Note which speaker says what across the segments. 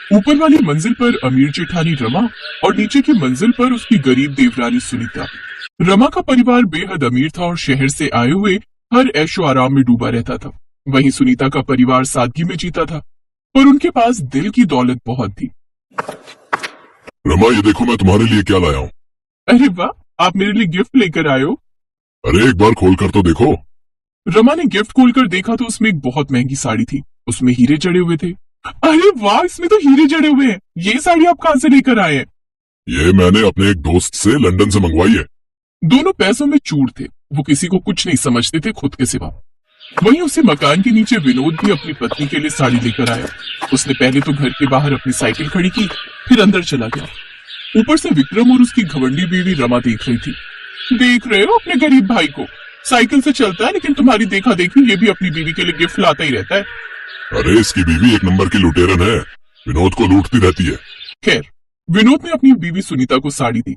Speaker 1: ऊपर वाली मंजिल पर अमीर जेठानी रमा और नीचे की मंजिल पर उसकी गरीब देवरानी सुनीता। रमा का परिवार बेहद अमीर था और शहर से आए हुए हर ऐशो आराम में डूबा रहता था। वहीं सुनीता का परिवार सादगी में जीता था, पर उनके पास दिल की दौलत बहुत थी।
Speaker 2: रमा, ये देखो मैं तुम्हारे लिए क्या लाया हूँ।
Speaker 1: अरे वाह, आप मेरे लिए गिफ्ट लेकर आए हो।
Speaker 2: अरे एक बार खोल कर तो देखो।
Speaker 1: रमा ने गिफ्ट खोलकर देखा तो उसमें एक बहुत महंगी साड़ी थी। उसमें हीरे जड़े हुए थे। अरे वाह, इसमें तो हीरे जड़े हुए हैं। ये साड़ी आप कहाँ से लेकर आए हैं?
Speaker 2: ये मैंने अपने एक दोस्त से लंदन से मंगवाई है।
Speaker 1: दोनों पैसों में चूर थे। वो किसी को कुछ नहीं समझते थे खुद के सिवा। वहीं उसी मकान के नीचे विनोद भी अपनी पत्नी के लिए साड़ी लेकर आया। उसने पहले तो घर के बाहर अपनी साइकिल खड़ी की, फिर अंदर चला गया। ऊपर से विक्रम और उसकी घमंडी बीवी रमा देख रही थी। देख रहे हो अपने गरीब भाई को, साइकिल से चलता है लेकिन तुम्हारी देखा देखी ये भी अपनी बीवी के लिए गिफ्ट लाता ही रहता है।
Speaker 2: अरे इसकी बीवी एक नंबर की लुटेरन है, विनोद को लूटती रहती है।
Speaker 1: खैर, विनोद ने अपनी बीवी सुनीता को साड़ी दी।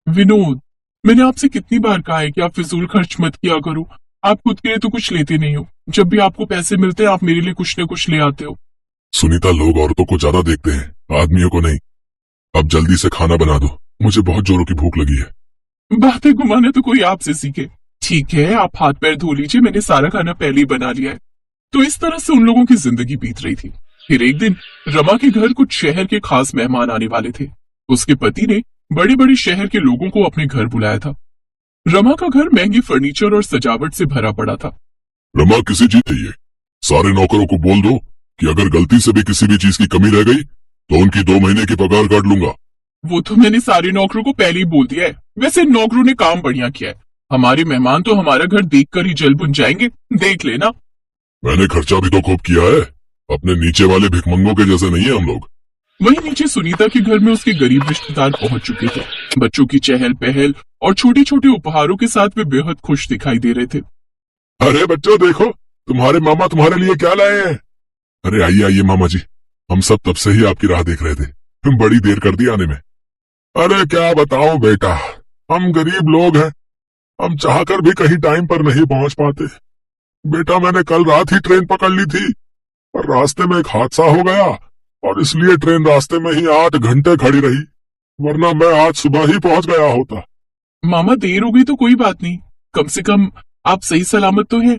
Speaker 1: विनोद, मैंने आपसे कितनी बार कहा है कि आप फिजूल खर्च मत किया करो। आप खुद के लिए तो कुछ लेते नहीं हो। जब भी आपको पैसे मिलते हैं आप मेरे लिए कुछ न कुछ ले आते हो।
Speaker 2: सुनीता, लोग औरतों को ज्यादा देखते हैं, आदमियों को नहीं। अब जल्दी से खाना बना दो, मुझे बहुत जोरों की भूख लगी है।
Speaker 1: बातें घुमाना तो कोई आपसे सीखे। ठीक है, आप हाथ पैर धो लीजिए, मैंने सारा खाना पहले ही बना लिया है। तो इस तरह से उन लोगों की जिंदगी बीत रही थी। फिर एक दिन रमा के घर कुछ शहर के खास मेहमान आने वाले थे। उसके पति ने बड़े बड़े शहर के लोगों को अपने घर बुलाया था। रमा का घर महंगे फर्नीचर और सजावट से भरा पड़ा था।
Speaker 2: रमा, किसी चीज चाहिए, सारे नौकरों को बोल दो कि अगर गलती से भी किसी भी चीज की कमी रह गई तो उनकी 2 महीने की पगार काट लूंगा।
Speaker 1: वो तो मैंने सारे नौकरों को पहले ही बोल दिया है। वैसे नौकरों ने काम बढ़िया किया है। हमारे मेहमान तो हमारा घर देखकर ही जल बुझ जाएंगे, देख लेना।
Speaker 2: मैंने खर्चा भी तो खूब किया है, अपने नीचे वाले भिखमंगों के जैसे नहीं है हम लोग।
Speaker 1: वहीं नीचे सुनीता के घर में उसके गरीब रिश्तेदार पहुंच चुके थे। बच्चों की चहल पहल और छोटे छोटे उपहारों के साथ वे बेहद खुश दिखाई दे रहे थे।
Speaker 2: अरे बच्चों देखो, तुम्हारे मामा तुम्हारे लिए क्या लाए हैं। अरे आइए आइए मामा जी, हम सब तब से ही आपकी राह देख रहे थे, तुम बड़ी देर कर दी आने में। अरे क्या बताओ बेटा, हम गरीब लोग हैं, हम चाहकर भी कहीं टाइम पर नहीं पहुंच पाते। बेटा मैंने कल रात ही ट्रेन पकड़ ली थी, पर रास्ते में एक हादसा हो गया और इसलिए ट्रेन रास्ते में ही 8 घंटे खड़ी रही, वरना मैं आज सुबह ही पहुंच गया होता।
Speaker 1: मामा, देर हो गई तो कोई बात नहीं, कम से कम आप सही सलामत तो हैं।